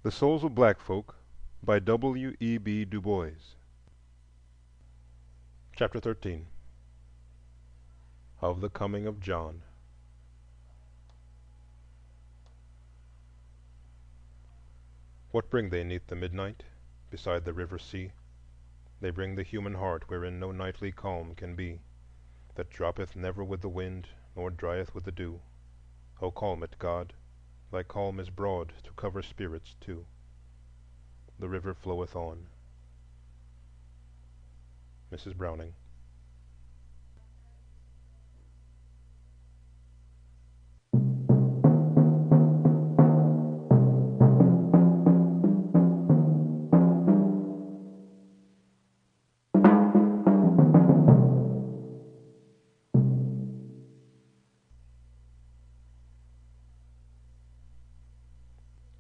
The Souls of Black Folk by W.E.B. Du Bois. Chapter 13. Of the Coming of John. What bring they 'neath the midnight, beside the river sea? They bring the human heart wherein no nightly calm can be, that droppeth never with the wind, nor drieth with the dew. O calm it, God, thy calm is broad to cover spirits too. The river floweth on. Mrs. Browning.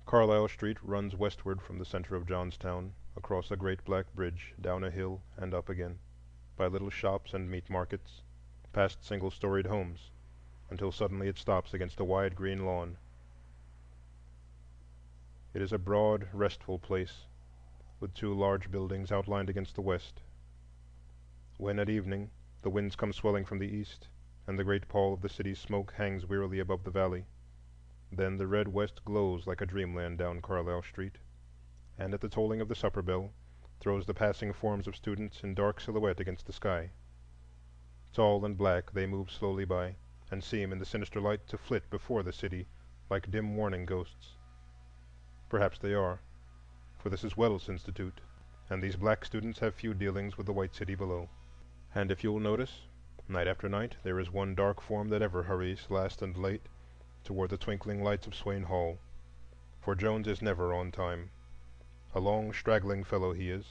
Carlisle Street runs westward from the center of Johnstown, across a great black bridge, down a hill and up again, by little shops and meat markets, past single-storied homes, until suddenly it stops against a wide green lawn. It is a broad, restful place, with two large buildings outlined against the west. When at evening the winds come swelling from the east, and the great pall of the city's smoke hangs wearily above the valley, then the red west glows like a dreamland down Carlisle Street, and at the tolling of the supper bell throws the passing forms of students in dark silhouette against the sky. Tall and black, they move slowly by, and seem in the sinister light to flit before the city like dim warning ghosts. Perhaps they are, for this is Wells Institute, and these black students have few dealings with the white city below. And if you'll notice, night after night there is one dark form that ever hurries, last and late, toward the twinkling lights of Swain Hall, for Jones is never on time. A long, straggling fellow he is,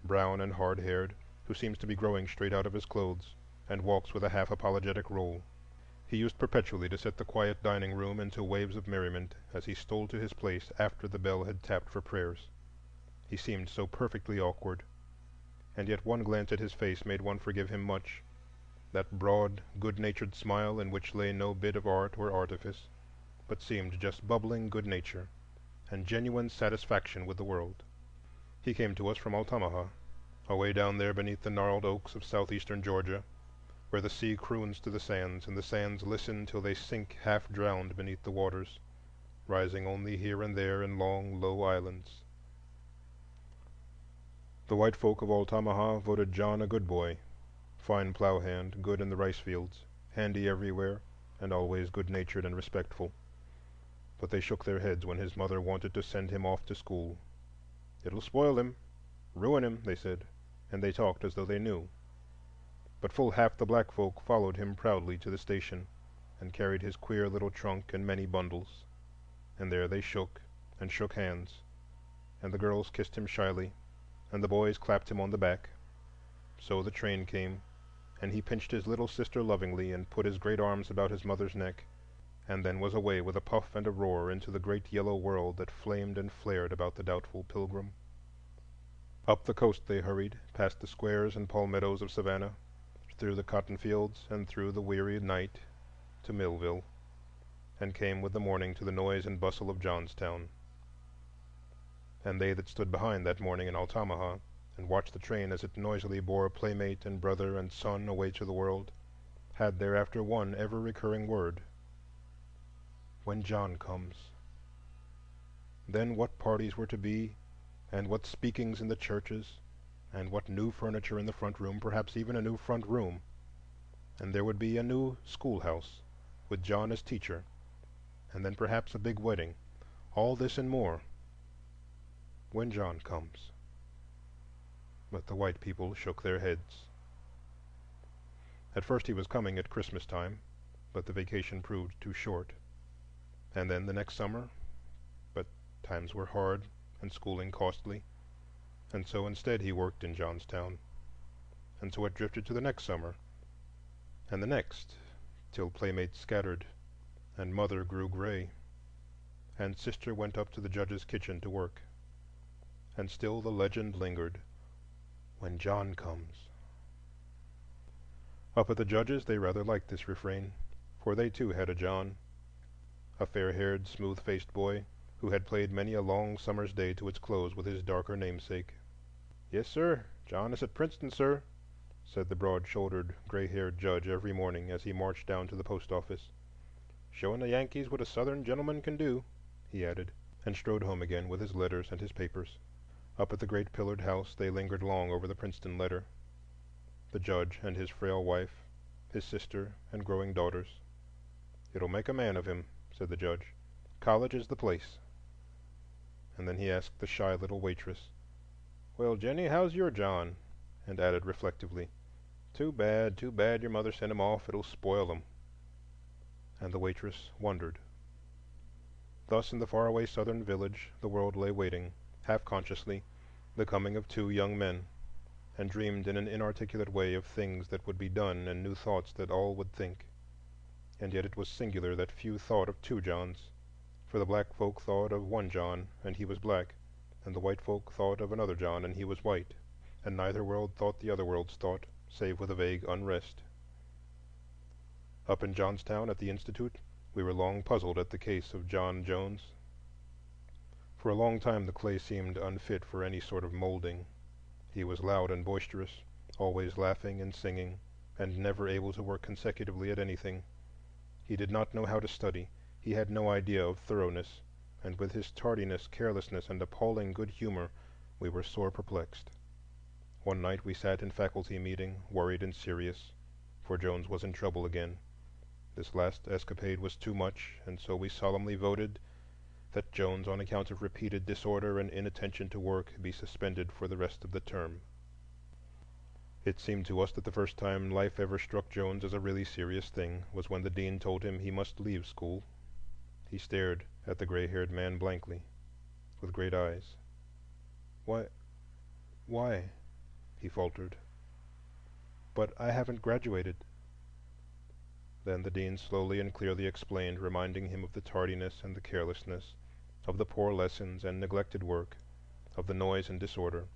brown and hard-haired, who seems to be growing straight out of his clothes, and walks with a half-apologetic roll. He used perpetually to set the quiet dining room into waves of merriment as he stole to his place after the bell had tapped for prayers. He seemed so perfectly awkward, and yet one glance at his face made one forgive him much, that broad, good-natured smile in which lay no bit of art or artifice, but seemed just bubbling good nature and genuine satisfaction with the world. He came to us from Altamaha, away down there beneath the gnarled oaks of southeastern Georgia, where the sea croons to the sands, and the sands listen till they sink half-drowned beneath the waters, rising only here and there in long, low islands. The white folk of Altamaha voted John a good boy, fine plowhand, good in the rice fields, handy everywhere, and always good-natured and respectful. But they shook their heads when his mother wanted to send him off to school. "It'll spoil him, ruin him," they said, and they talked as though they knew. But full half the black folk followed him proudly to the station, and carried his queer little trunk and many bundles, and there they shook and shook hands, and the girls kissed him shyly, and the boys clapped him on the back. So the train came, and he pinched his little sister lovingly and put his great arms about his mother's neck, and then was away with a puff and a roar into the great yellow world that flamed and flared about the doubtful pilgrim. Up the coast they hurried, past the squares and palmettos of Savannah, through the cotton fields and through the weary night to Millville, and came with the morning to the noise and bustle of Johnstown. And they that stood behind that morning in Altamaha and watched the train as it noisily bore playmate and brother and son away to the world, had thereafter one ever-recurring word: "When John comes." Then what parties were to be, and what speakings in the churches, and what new furniture in the front room, perhaps even a new front room, and there would be a new schoolhouse, with John as teacher, and then perhaps a big wedding. All this and more, when John comes. But the white people shook their heads. At first he was coming at Christmas time, but the vacation proved too short. And then the next summer, but times were hard and schooling costly, and so instead he worked in Johnstown. And so it drifted to the next summer, and the next, till playmates scattered, and mother grew gray, and sister went up to the judge's kitchen to work. And still the legend lingered, "When John comes." Up at the judge's they rather liked this refrain, for they too had a John, a fair-haired, smooth-faced boy who had played many a long summer's day to its close with his darker namesake. "Yes, sir. John is at Princeton, sir," said the broad-shouldered, gray-haired judge every morning as he marched down to the post office. "Showing the Yankees what a Southern gentleman can do," he added, and strode home again with his letters and his papers. Up at the great pillared house they lingered long over the Princeton letter, the judge and his frail wife, his sister and growing daughters. "It'll make a man of him," said the judge. "College is the place." And then he asked the shy little waitress, "Well, Jenny, how's your John?" and added reflectively, too bad your mother sent him off. It'll spoil him." And the waitress wondered. Thus in the faraway Southern village the world lay waiting, half consciously, the coming of two young men, and dreamed in an inarticulate way of things that would be done and new thoughts that all would think. And yet it was singular that few thought of two Johns, for the black folk thought of one John, and he was black, and the white folk thought of another John, and he was white, and neither world thought the other world's thought, save with a vague unrest. Up in Johnstown at the Institute we were long puzzled at the case of John Jones. For a long time the clay seemed unfit for any sort of molding. He was loud and boisterous, always laughing and singing, and never able to work consecutively at anything. He did not know how to study, he had no idea of thoroughness, and with his tardiness, carelessness, and appalling good humor we were sore perplexed. One night we sat in faculty meeting, worried and serious, for Jones was in trouble again. This last escapade was too much, and so we solemnly voted that Jones, on account of repeated disorder and inattention to work, be suspended for the rest of the term. It seemed to us that the first time life ever struck Jones as a really serious thing was when the dean told him he must leave school. He stared at the gray-haired man blankly, with great eyes. "Why," he faltered. "But I haven't graduated." Then the dean slowly and clearly explained, reminding him of the tardiness and the carelessness, of the poor lessons and neglected work, of the noise and disorder,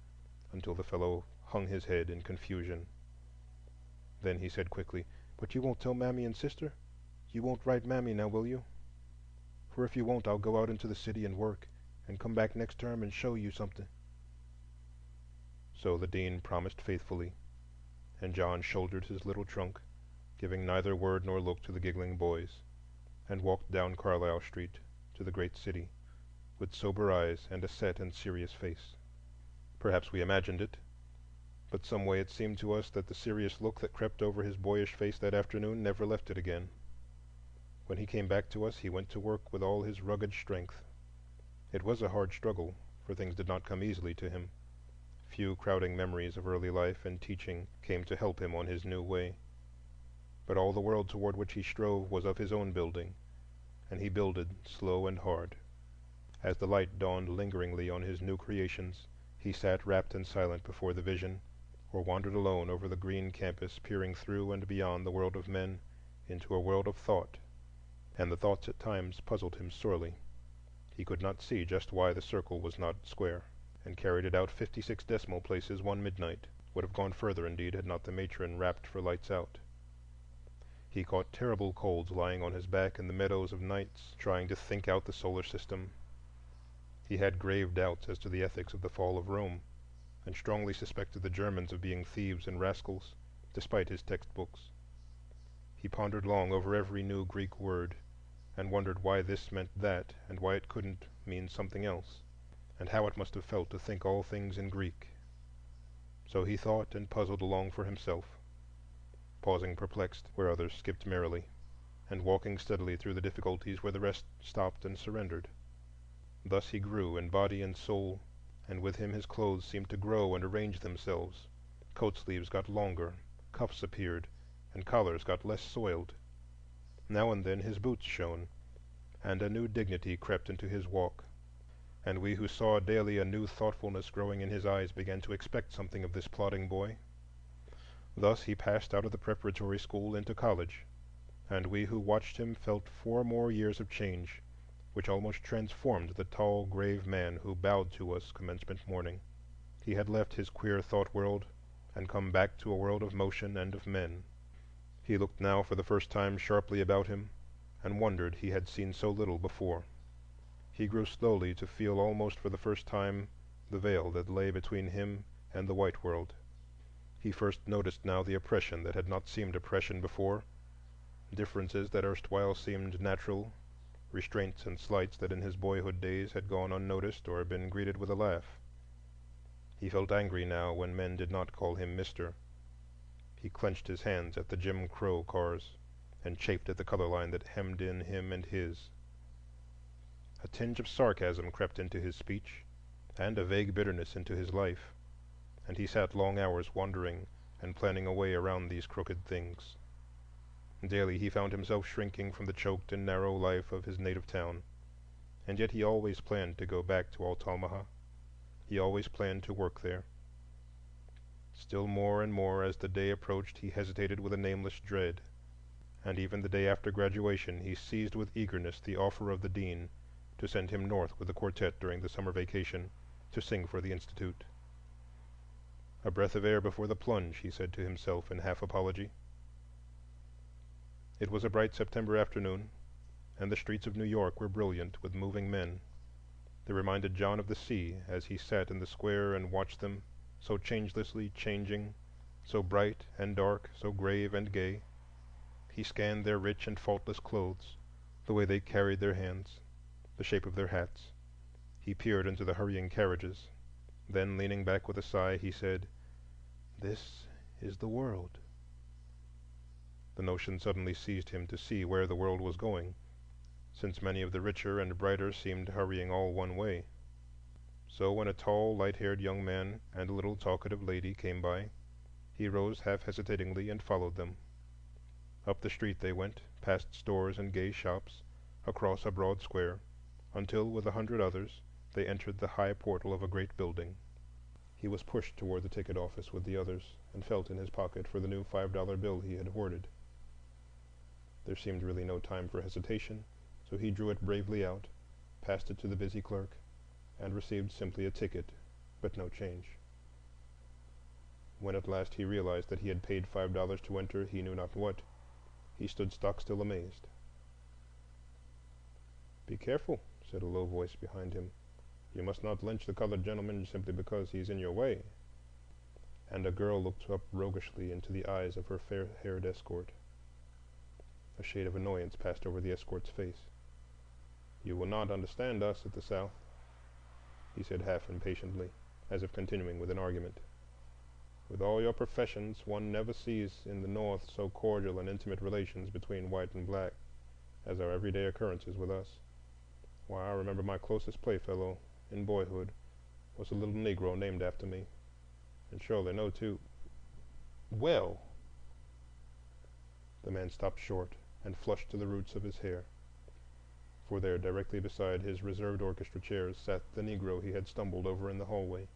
until the fellow hung his head in confusion. Then he said quickly, "But you won't tell Mammy and sister? You won't write Mammy now, will you? For if you won't, I'll go out into the city and work, and come back next term and show you something." So the dean promised faithfully, and John shouldered his little trunk, giving neither word nor look to the giggling boys, and walked down Carlisle Street to the great city, with sober eyes and a set and serious face. Perhaps we imagined it, but some way it seemed to us that the serious look that crept over his boyish face that afternoon never left it again. When he came back to us, he went to work with all his rugged strength. It was a hard struggle, for things did not come easily to him. Few crowding memories of early life and teaching came to help him on his new way. But all the world toward which he strove was of his own building, and he builded slow and hard. As the light dawned lingeringly on his new creations, he sat rapt and silent before the vision, or wandered alone over the green campus, peering through and beyond the world of men into a world of thought. And the thoughts at times puzzled him sorely. He could not see just why the circle was not square, and carried it out 56 decimal places one midnight. Would have gone further, indeed, had not the matron rapped for lights out. He caught terrible colds lying on his back in the meadows of nights, trying to think out the solar system. He had grave doubts as to the ethics of the fall of Rome, and strongly suspected the Germans of being thieves and rascals, despite his textbooks. He pondered long over every new Greek word, and wondered why this meant that, and why it couldn't mean something else, and how it must have felt to think all things in Greek. So he thought and puzzled along for himself, pausing perplexed where others skipped merrily, and walking steadily through the difficulties where the rest stopped and surrendered. Thus he grew in body and soul, and with him his clothes seemed to grow and arrange themselves. Coat sleeves got longer, cuffs appeared, and collars got less soiled. Now and then his boots shone, and a new dignity crept into his walk, and we who saw daily a new thoughtfulness growing in his eyes began to expect something of this plodding boy. Thus he passed out of the preparatory school into college, and we who watched him felt 4 more years of change, which almost transformed the tall, grave man who bowed to us commencement morning. He had left his queer thought world and come back to a world of motion and of men. He looked now for the first time sharply about him, and wondered he had seen so little before. He grew slowly to feel almost for the first time the veil that lay between him and the white world. He first noticed now the oppression that had not seemed oppression before, differences that erstwhile seemed natural, restraints and slights that in his boyhood days had gone unnoticed or been greeted with a laugh. He felt angry now when men did not call him Mister. He clenched his hands at the Jim Crow cars and chafed at the color line that hemmed in him and his. A tinge of sarcasm crept into his speech, and a vague bitterness into his life, and he sat long hours wondering and planning a way around these crooked things. Daily he found himself shrinking from the choked and narrow life of his native town, and yet he always planned to go back to Altamaha. He always planned to work there. Still more and more as the day approached he hesitated with a nameless dread, and even the day after graduation he seized with eagerness the offer of the dean to send him north with a quartet during the summer vacation to sing for the Institute. A breath of air before the plunge, he said to himself in half apology. It was a bright September afternoon, and the streets of New York were brilliant with moving men. They reminded John of the sea as he sat in the square and watched them, so changelessly changing, so bright and dark, so grave and gay. He scanned their rich and faultless clothes, the way they carried their hands, the shape of their hats. He peered into the hurrying carriages. Then, leaning back with a sigh, he said, "This is the world." The notion suddenly seized him to see where the world was going, since many of the richer and brighter seemed hurrying all one way. So when a tall, light-haired young man and a little talkative lady came by, he rose half hesitatingly and followed them. Up the street they went, past stores and gay shops, across a broad square, until with 100 others they entered the high portal of a great building. He was pushed toward the ticket office with the others, and felt in his pocket for the new $5 bill he had hoarded. There seemed really no time for hesitation, so he drew it bravely out, passed it to the busy clerk, and received simply a ticket, but no change. When at last he realized that he had paid $5 to enter he knew not what, he stood stock-still amazed. "Be careful," said a low voice behind him. "You must not lynch the colored gentleman simply because he's in your way." And a girl looked up roguishly into the eyes of her fair-haired escort. A shade of annoyance passed over the escort's face. "You will not understand us at the South," he said half impatiently, as if continuing with an argument. "With all your professions, one never sees in the North so cordial and intimate relations between white and black as are everyday occurrences with us. Why, I remember my closest playfellow in boyhood was a little Negro named after me, and surely no two—" "Well—" The man stopped short and flushed to the roots of his hair, for there, directly beside his reserved orchestra chairs, sat the Negro he had stumbled over in the hallway.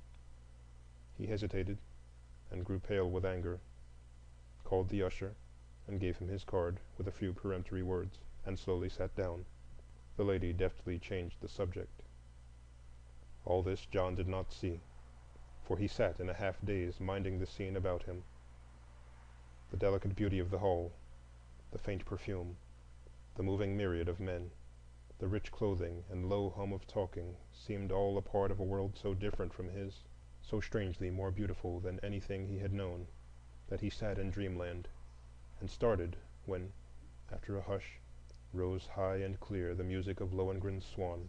He hesitated and grew pale with anger, called the usher, and gave him his card with a few peremptory words, and slowly sat down. The lady deftly changed the subject. All this John did not see, for he sat in a half-daze, minding the scene about him. The delicate beauty of the hall, the faint perfume, the moving myriad of men, the rich clothing and low hum of talking seemed all a part of a world so different from his, so strangely more beautiful than anything he had known, that he sat in dreamland, and started when, after a hush, rose high and clear the music of Lohengrin's Swan.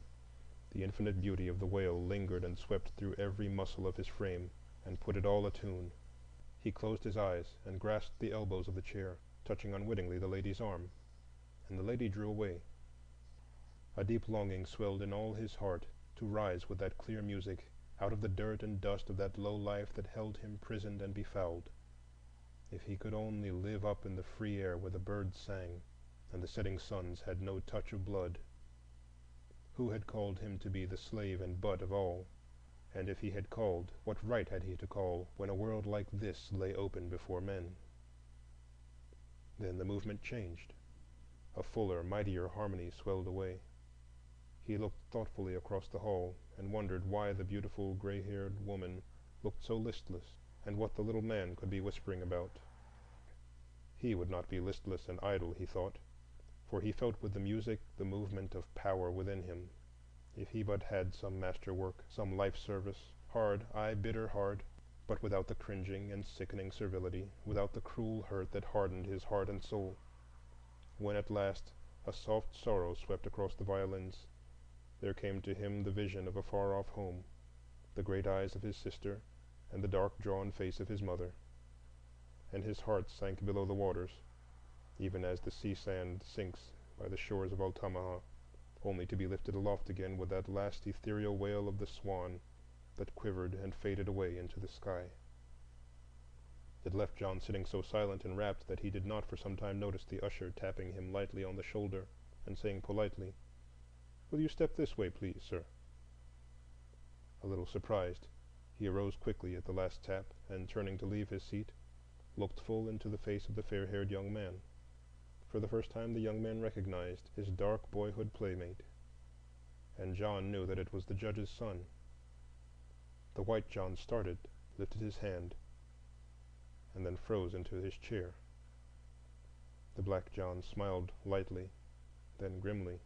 The infinite beauty of the wail lingered and swept through every muscle of his frame and put it all atune. He closed his eyes and grasped the elbows of the chair, touching unwittingly the lady's arm, and the lady drew away. A deep longing swelled in all his heart to rise with that clear music out of the dirt and dust of that low life that held him prisoned and befouled. If he could only live up in the free air where the birds sang and the setting suns had no touch of blood. Who had called him to be the slave and butt of all? And if he had called, what right had he to call when a world like this lay open before men? Then the movement changed. A fuller, mightier harmony swelled away. He looked thoughtfully across the hall and wondered why the beautiful gray-haired woman looked so listless, and what the little man could be whispering about. He would not be listless and idle, he thought, for he felt with the music the movement of power within him. If he but had some master work, some life service, hard, aye, bitter hard, but without the cringing and sickening servility, without the cruel hurt that hardened his heart and soul. When at last a soft sorrow swept across the violins, there came to him the vision of a far-off home, the great eyes of his sister, and the dark-drawn face of his mother, and his heart sank below the waters, even as the sea-sand sinks by the shores of Altamaha, only to be lifted aloft again with that last ethereal wail of the swan that quivered and faded away into the sky. It left John sitting so silent and rapt that he did not for some time notice the usher tapping him lightly on the shoulder and saying politely, "Will you step this way, please, sir?" A little surprised, he arose quickly at the last tap, and turning to leave his seat, looked full into the face of the fair-haired young man. For the first time the young man recognized his dark boyhood playmate, and John knew that it was the judge's son. The white John started, lifted his hand, and then froze into his chair. The black John smiled lightly, then grimly,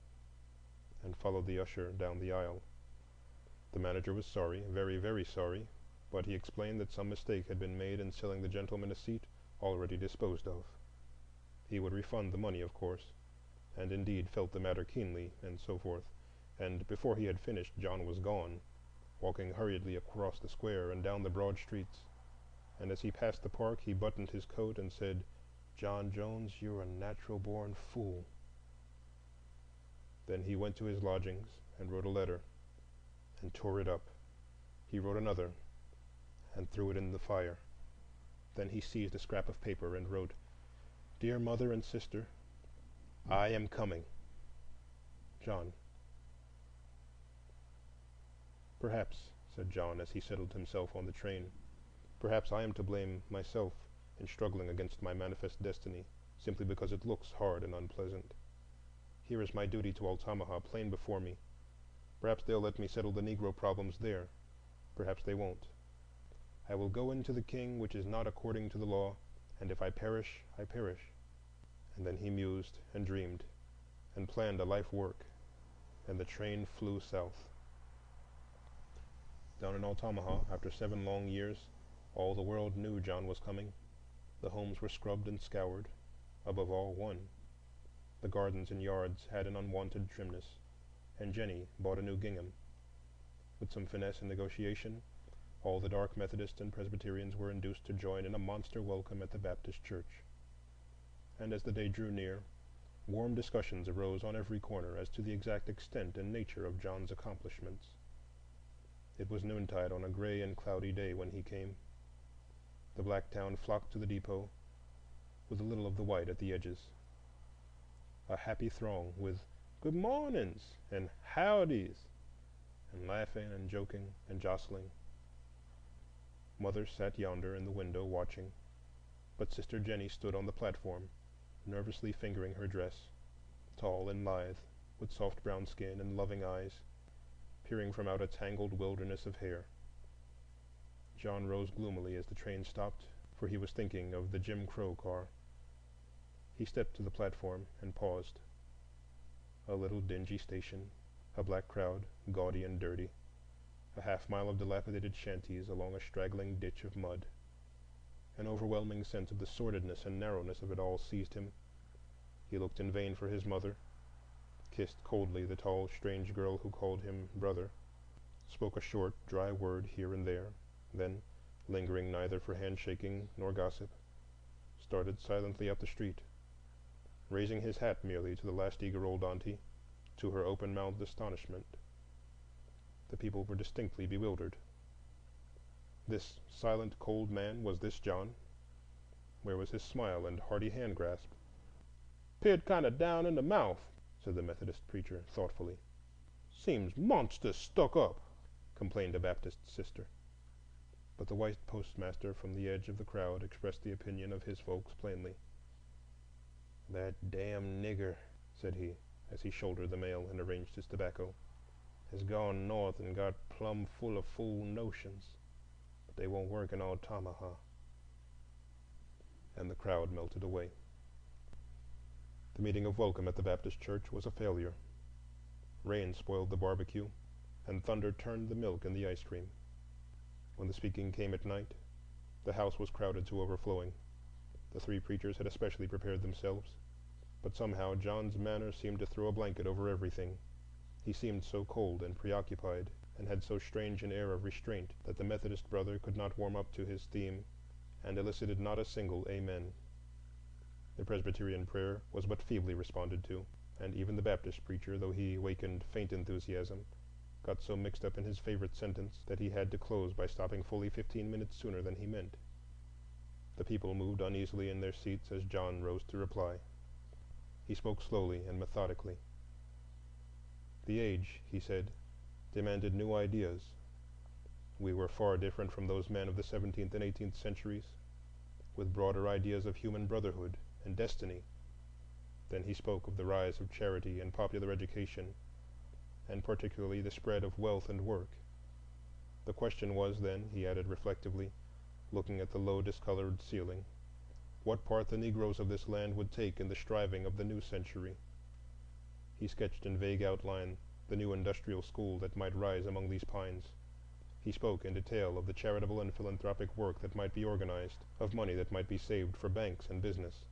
and followed the usher down the aisle. The manager was sorry, very, very sorry, but he explained that some mistake had been made in selling the gentleman a seat already disposed of. He would refund the money, of course, and indeed felt the matter keenly, and so forth. And before he had finished, John was gone, walking hurriedly across the square and down the broad streets. And as he passed the park, he buttoned his coat and said, "John Jones, you're a natural-born fool." Then he went to his lodgings and wrote a letter, and tore it up. He wrote another, and threw it in the fire. Then he seized a scrap of paper and wrote, "Dear mother and sister, I am coming. John." "Perhaps," said John as he settled himself on the train, "perhaps I am to blame myself in struggling against my manifest destiny, simply because it looks hard and unpleasant. Here is my duty to Altamaha plain before me. Perhaps they'll let me settle the Negro problems there. Perhaps they won't. I will go into the king which is not according to the law, and if I perish, I perish." And then he mused and dreamed and planned a life work, and the train flew south. Down in Altamaha, after 7 long years, all the world knew John was coming. The homes were scrubbed and scoured, above all one. The gardens and yards had an unwonted trimness, and Jenny bought a new gingham. With some finesse and negotiation, all the dark Methodists and Presbyterians were induced to join in a monster welcome at the Baptist church. And as the day drew near, warm discussions arose on every corner as to the exact extent and nature of John's accomplishments. It was noontide on a gray and cloudy day when he came. The black town flocked to the depot, with a little of the white at the edges. A happy throng, with "good mornings" and "howdies," and laughing and joking and jostling. Mother sat yonder in the window watching, but Sister Jenny stood on the platform, nervously fingering her dress, tall and lithe, with soft brown skin and loving eyes, peering from out a tangled wilderness of hair. John rose gloomily as the train stopped, for he was thinking of the Jim Crow car. He stepped to the platform and paused. A little dingy station, a black crowd, gaudy and dirty, a half-mile of dilapidated shanties along a straggling ditch of mud. An overwhelming sense of the sordidness and narrowness of it all seized him. He looked in vain for his mother, kissed coldly the tall, strange girl who called him brother, spoke a short, dry word here and there, then, lingering neither for handshaking nor gossip, started silently up the street, raising his hat merely to the last eager old auntie, to her open-mouthed astonishment. The people were distinctly bewildered. This silent, cold man, was this John? Where was his smile and hearty hand-grasp? "'Peared kind of down in the mouth," said the Methodist preacher thoughtfully. "Seems monstrous stuck up," complained a Baptist sister. But the white postmaster from the edge of the crowd expressed the opinion of his folks plainly. "That damn nigger," said he, as he shouldered the mail and arranged his tobacco, "has gone north and got plumb full of fool notions, but they won't work in Altamaha." And the crowd melted away. The meeting of welcome at the Baptist church was a failure. Rain spoiled the barbecue, and thunder turned the milk in the ice cream. When the speaking came at night, the house was crowded to overflowing. The three preachers had especially prepared themselves, but somehow John's manner seemed to throw a blanket over everything. He seemed so cold and preoccupied, and had so strange an air of restraint, that the Methodist brother could not warm up to his theme, and elicited not a single amen. The Presbyterian prayer was but feebly responded to, and even the Baptist preacher, though he wakened faint enthusiasm, got so mixed up in his favorite sentence that he had to close by stopping fully 15 minutes sooner than he meant. The people moved uneasily in their seats as John rose to reply. He spoke slowly and methodically. The age, he said, demanded new ideas. We were far different from those men of the 17th and 18th centuries, with broader ideas of human brotherhood and destiny. Then he spoke of the rise of charity and popular education, and particularly the spread of wealth and work. The question was then, he added reflectively, looking at the low discolored ceiling, what part the Negroes of this land would take in the striving of the new century. He sketched in vague outline the new industrial school that might rise among these pines. He spoke in detail of the charitable and philanthropic work that might be organized, of money that might be saved for banks and business.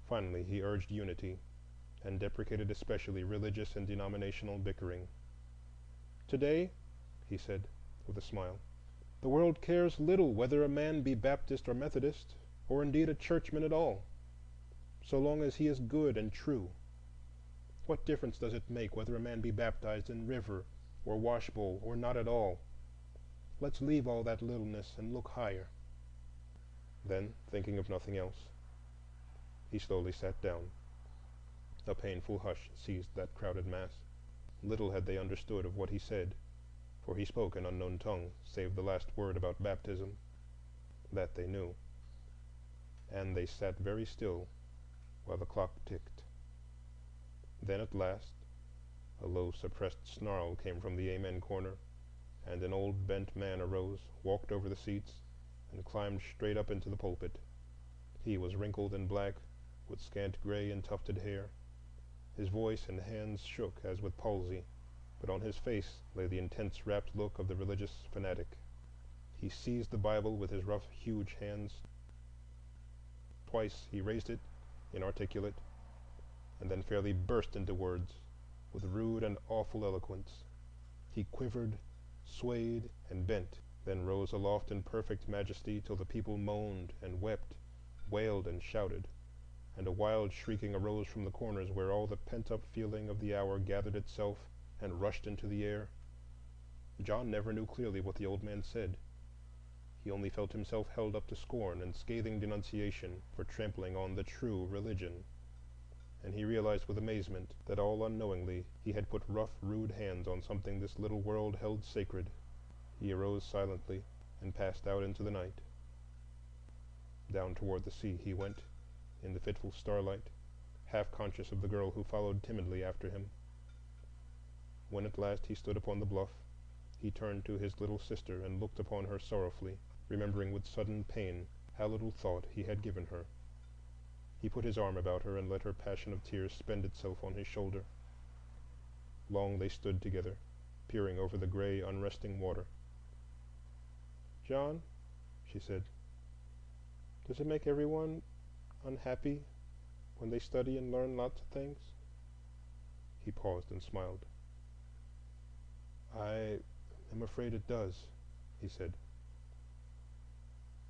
Finally, he urged unity, and deprecated especially religious and denominational bickering. "Today," he said, with a smile, "the world cares little whether a man be Baptist or Methodist, or indeed a churchman at all, so long as he is good and true. What difference does it make whether a man be baptized in river or washbowl or not at all? Let's leave all that littleness and look higher." Then, thinking of nothing else, he slowly sat down. A painful hush seized that crowded mass. Little had they understood of what he said, for he spoke an unknown tongue, save the last word about baptism. That they knew. And they sat very still while the clock ticked. Then at last a low suppressed snarl came from the Amen corner, and an old bent man arose, walked over the seats, and climbed straight up into the pulpit. He was wrinkled and black, with scant gray and tufted hair. His voice and hands shook as with palsy, but on his face lay the intense, rapt look of the religious fanatic. He seized the Bible with his rough, huge hands. Twice he raised it, inarticulate, and then fairly burst into words with rude and awful eloquence. He quivered, swayed, and bent, then rose aloft in perfect majesty till the people moaned and wept, wailed and shouted, and a wild shrieking arose from the corners where all the pent-up feeling of the hour gathered itself and rushed into the air. John never knew clearly what the old man said. He only felt himself held up to scorn and scathing denunciation for trampling on the true religion. And he realized with amazement that all unknowingly he had put rough, rude hands on something this little world held sacred. He arose silently and passed out into the night. Down toward the sea he went, in the fitful starlight, half conscious of the girl who followed timidly after him. When at last he stood upon the bluff, he turned to his little sister and looked upon her sorrowfully, remembering with sudden pain how little thought he had given her. He put his arm about her and let her passion of tears spend itself on his shoulder. Long they stood together, peering over the gray, unresting water. "John," she said, "does it make everyone unhappy when they study and learn lots of things?" He paused and smiled. "I am afraid it does," he said.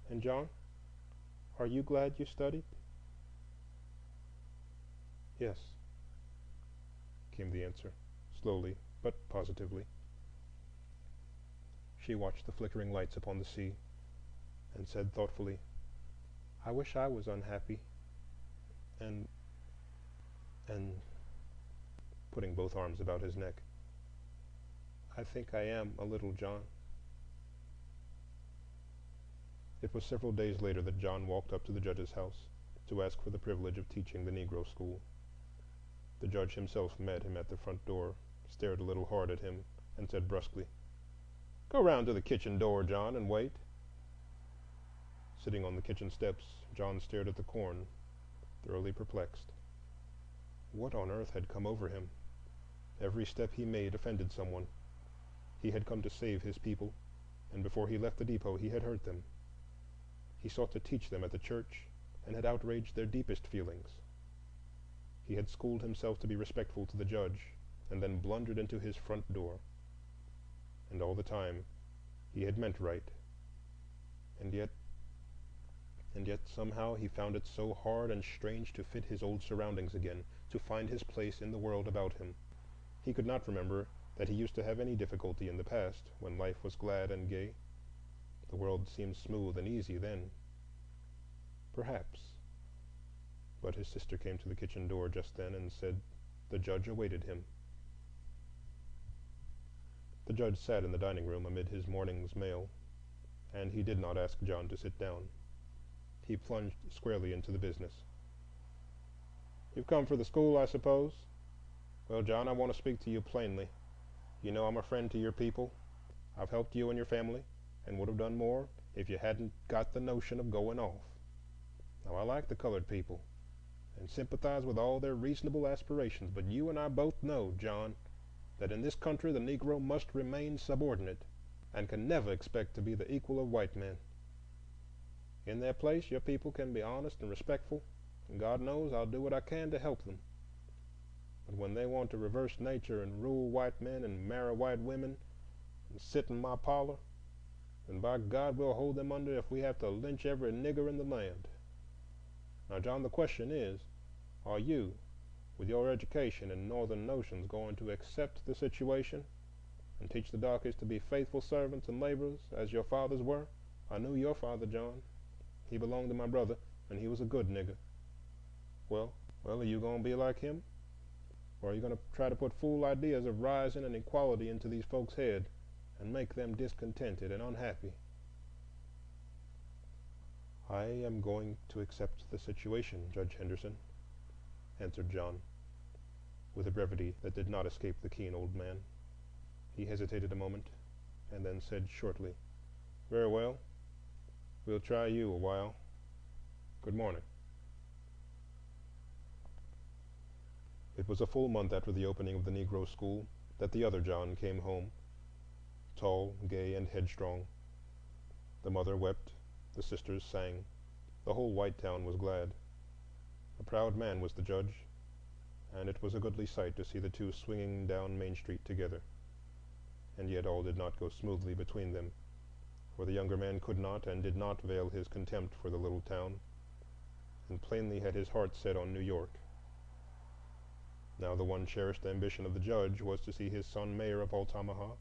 "And John, are you glad you studied?" "Yes," came the answer, slowly but positively. She watched the flickering lights upon the sea, and said thoughtfully, "I wish I was unhappy, and," putting both arms about his neck, "I think I am a little, John." It was several days later that John walked up to the judge's house to ask for the privilege of teaching the Negro school. The judge himself met him at the front door, stared a little hard at him, and said brusquely, "Go round to the kitchen door, John, and wait." Sitting on the kitchen steps, John stared at the corn, thoroughly perplexed. What on earth had come over him? Every step he made offended someone. He had come to save his people, and before he left the depot he had hurt them. He sought to teach them at the church, and had outraged their deepest feelings. He had schooled himself to be respectful to the judge, and then blundered into his front door. And all the time he had meant right. And yet somehow he found it so hard and strange to fit his old surroundings again, to find his place in the world about him. He could not remember that he used to have any difficulty in the past, when life was glad and gay. The world seemed smooth and easy then. Perhaps. But his sister came to the kitchen door just then and said the judge awaited him. The judge sat in the dining room amid his morning's mail, and he did not ask John to sit down. He plunged squarely into the business. "You've come for the school, I suppose? Well, John, I want to speak to you plainly. You know I'm a friend to your people. I've helped you and your family, and would have done more if you hadn't got the notion of going off. Now, I like the colored people, and sympathize with all their reasonable aspirations, but you and I both know, John, that in this country the Negro must remain subordinate, and can never expect to be the equal of white men. In their place, your people can be honest and respectful, and God knows I'll do what I can to help them. But when they want to reverse nature and rule white men and marry white women and sit in my parlor, then by God we'll hold them under if we have to lynch every nigger in the land. Now, John, the question is, are you, with your education and northern notions, going to accept the situation and teach the darkies to be faithful servants and laborers as your fathers were? I knew your father, John. He belonged to my brother, and he was a good nigger. Well, are you going to be like him? Or are you going to try to put fool ideas of rising and equality into these folks' head and make them discontented and unhappy?" "I am going to accept the situation, Judge Henderson," answered John, with a brevity that did not escape the keen old man. He hesitated a moment, and then said shortly, "Very well. We'll try you a while. Good morning." It was a full month after the opening of the Negro school that the other John came home, tall, gay, and headstrong. The mother wept, the sisters sang, the whole white town was glad. A proud man was the judge, and it was a goodly sight to see the two swinging down Main Street together. And yet all did not go smoothly between them, for the younger man could not and did not veil his contempt for the little town, and plainly had his heart set on New York. Now the one cherished ambition of the judge was to see his son mayor of Altamaha,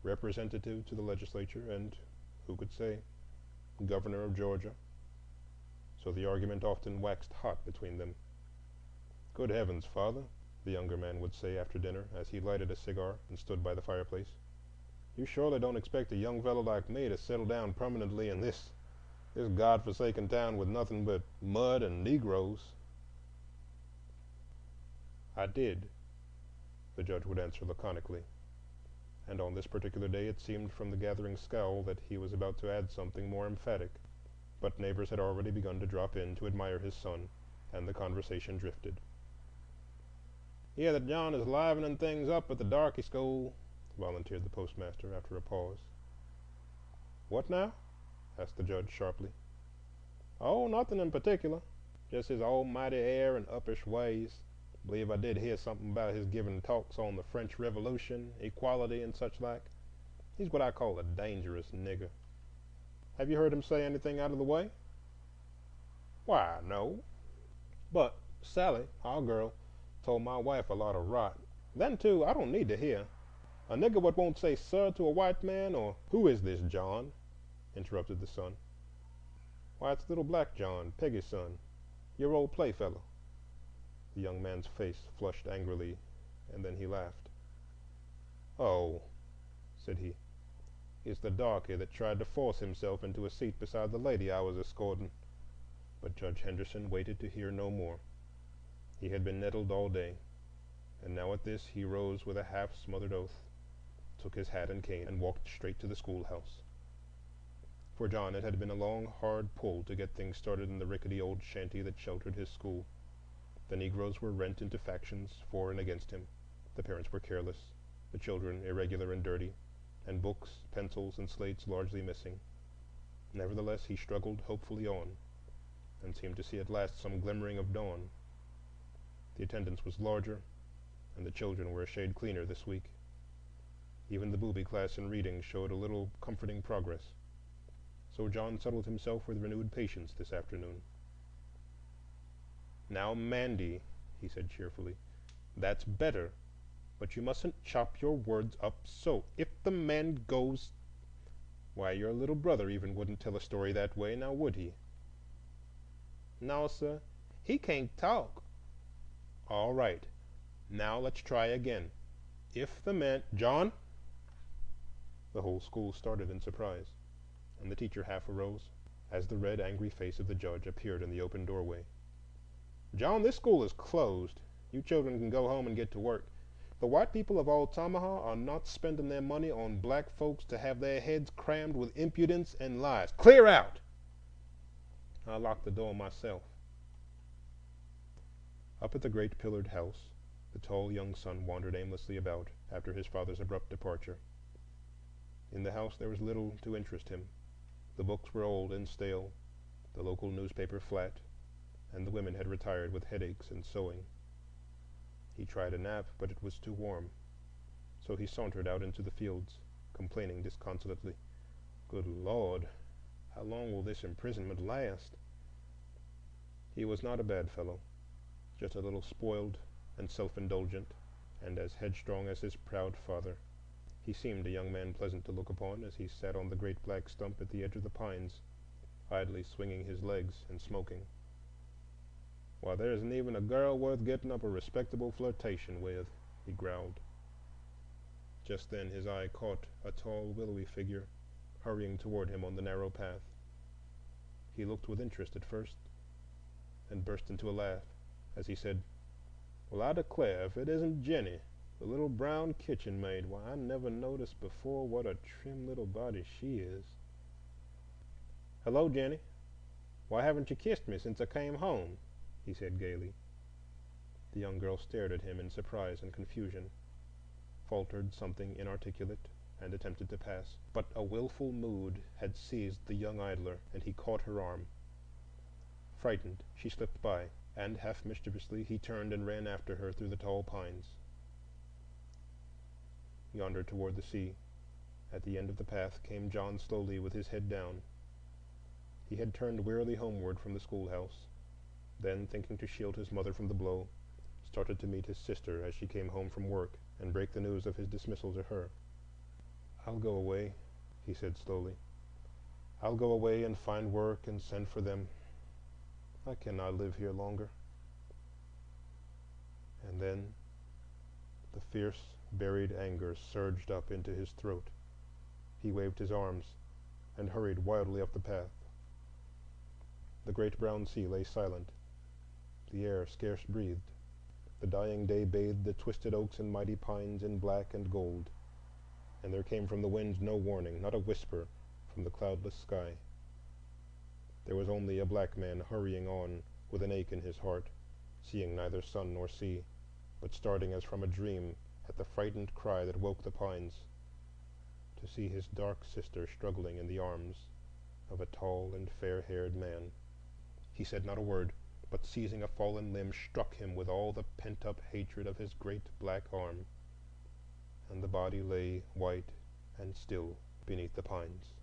representative to the legislature, and, who could say, governor of Georgia. So the argument often waxed hot between them. "Good heavens, father," the younger man would say after dinner, as he lighted a cigar and stood by the fireplace, "you surely don't expect a young fellow like me to settle down permanently in this God-forsaken town with nothing but mud and Negroes?" "I did," the judge would answer laconically, and on this particular day it seemed from the gathering scowl that he was about to add something more emphatic. But neighbors had already begun to drop in to admire his son, and the conversation drifted. "Hear that John is livening things up at the darky school," volunteered the postmaster after a pause. "What now?" asked the judge sharply. "Oh, nothing in particular. Just his almighty air and uppish ways. Believe I did hear something about his giving talks on the French Revolution, equality, and such like. He's what I call a dangerous nigger. Have you heard him say anything out of the way?" "Why, no. But Sally, our girl, told my wife a lot of rot. Then, too, I don't need to hear. A nigger what won't say 'sir' to a white man, or—" "Who is this John?" interrupted the son. "Why, it's little black John, Peggy's son, your old playfellow." The young man's face flushed angrily, and then he laughed. "Oh," said he, "it's the darky that tried to force himself into a seat beside the lady I was escorting." But Judge Henderson waited to hear no more. He had been nettled all day, and now at this he rose with a half-smothered oath, took his hat and cane, and walked straight to the schoolhouse. For John it had been a long, hard pull to get things started in the rickety old shanty that sheltered his school. The Negroes were rent into factions for and against him. The parents were careless, the children irregular and dirty, and books, pencils, and slates largely missing. Nevertheless, he struggled hopefully on, and seemed to see at last some glimmering of dawn. The attendance was larger, and the children were a shade cleaner this week. Even the booby class in reading showed a little comforting progress. So John settled himself with renewed patience this afternoon. "Now, Mandy," he said cheerfully, "that's better. But you mustn't chop your words up so. If the man goes—why, your little brother even wouldn't tell a story that way, now would he?" "No, sir. He can't talk." "All right. Now let's try again. If the man—" "John!" The whole school started in surprise, and the teacher half arose, as the red, angry face of the judge appeared in the open doorway. "John, this school is closed. You children can go home and get to work. The white people of Altamaha are not spending their money on black folks to have their heads crammed with impudence and lies. Clear out! I'll lock the door myself." Up at the great pillared house, the tall young son wandered aimlessly about after his father's abrupt departure. In the house there was little to interest him. The books were old and stale, the local newspaper flat, and the women had retired with headaches and sewing. He tried a nap, but it was too warm, so he sauntered out into the fields, complaining disconsolately, "Good Lord, how long will this imprisonment last?" He was not a bad fellow, just a little spoiled and self-indulgent, and as headstrong as his proud father. He seemed a young man pleasant to look upon as he sat on the great black stump at the edge of the pines, idly swinging his legs and smoking. "Why, there isn't even a girl worth getting up a respectable flirtation with," he growled. Just then his eye caught a tall, willowy figure hurrying toward him on the narrow path. He looked with interest at first, then burst into a laugh as he said, "Well, I declare, if it isn't Jenny, the little brown kitchen maid. Why, I never noticed before what a trim little body she is." "Hello, Jenny. Why haven't you kissed me since I came home?" he said gaily. The young girl stared at him in surprise and confusion, faltered something inarticulate, and attempted to pass. But a willful mood had seized the young idler, and he caught her arm. Frightened, she slipped by, and half mischievously he turned and ran after her through the tall pines. Yonder toward the sea, at the end of the path, came John slowly with his head down. He had turned wearily homeward from the schoolhouse, then, thinking to shield his mother from the blow, started to meet his sister as she came home from work and break the news of his dismissal to her. "I'll go away," he said slowly. "I'll go away and find work and send for them. I cannot live here longer." And then the fierce, buried anger surged up into his throat. He waved his arms and hurried wildly up the path. The great brown sea lay silent. The air scarce breathed. The dying day bathed the twisted oaks and mighty pines in black and gold, and there came from the wind no warning, not a whisper from the cloudless sky. There was only a black man hurrying on with an ache in his heart, seeing neither sun nor sea, but starting as from a dream at the frightened cry that woke the pines, to see his dark sister struggling in the arms of a tall and fair-haired man. He said not a word, but seizing a fallen limb, struck him with all the pent-up hatred of his great black arm, and the body lay white and still beneath the pines,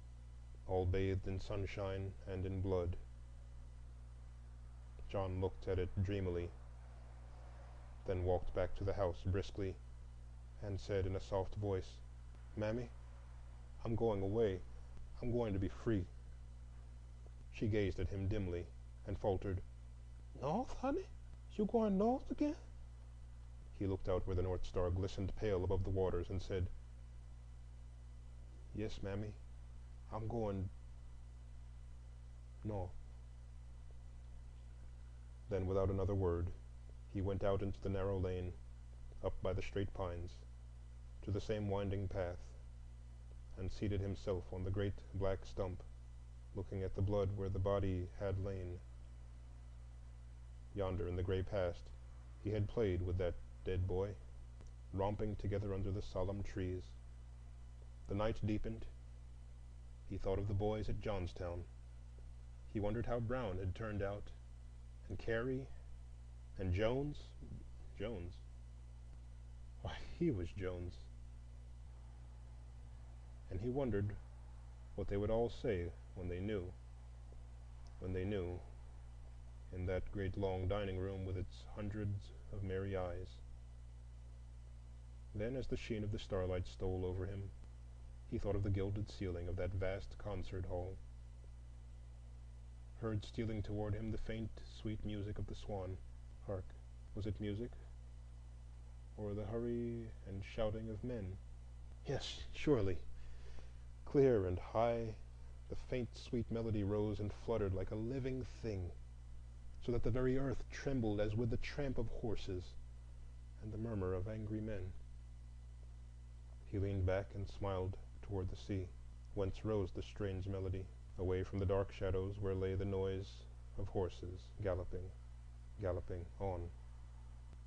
all bathed in sunshine and in blood. John looked at it dreamily, then walked back to the house briskly, and said in a soft voice, "Mammy, I'm going away. I'm going to be free." She gazed at him dimly and faltered, "North, honey? You going north again?" He looked out where the North Star glistened pale above the waters and said, "Yes, Mammy, I'm going north." Then, without another word, he went out into the narrow lane, up by the straight pines, to the same winding path, and seated himself on the great black stump, looking at the blood where the body had lain. Yonder in the gray past he had played with that dead boy, romping together under the solemn trees. The night deepened. He thought of the boys at Johnstown. He wondered how Brown had turned out, and Carey, and Jones. Jones? Why, he was Jones. And he wondered what they would all say when they knew, in that great long dining room with its hundreds of merry eyes. Then, as the sheen of the starlight stole over him, he thought of the gilded ceiling of that vast concert hall, heard stealing toward him the faint, sweet music of the swan. Hark! Was it music, or the hurry and shouting of men? Yes, surely. Clear and high, the faint, sweet melody rose and fluttered like a living thing, so that the very earth trembled as with the tramp of horses and the murmur of angry men. He leaned back and smiled toward the sea, whence rose the strange melody, away from the dark shadows where lay the noise of horses galloping, galloping on.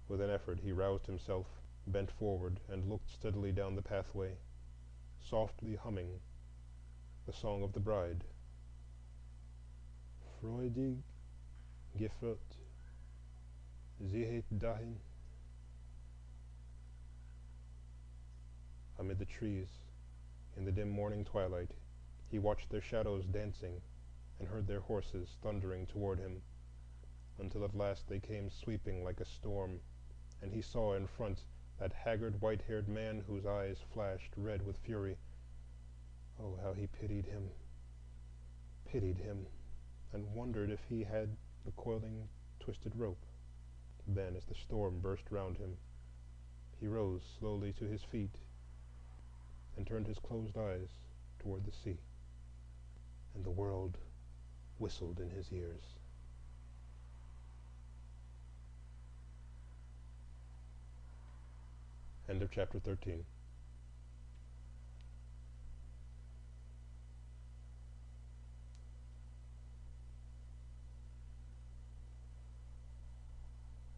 With an effort he roused himself, bent forward, and looked steadily down the pathway, softly humming the song of the bride. Freudig geführt, ziehet dahin. Amid the trees, in the dim morning twilight, he watched their shadows dancing and heard their horses thundering toward him, until at last they came sweeping like a storm, and he saw in front that haggard, white-haired man whose eyes flashed red with fury. Oh, how he pitied him, and wondered if he had the coiling, twisted rope. Then, as the storm burst round him, he rose slowly to his feet and turned his closed eyes toward the sea, and the world whistled in his ears. End of chapter 13.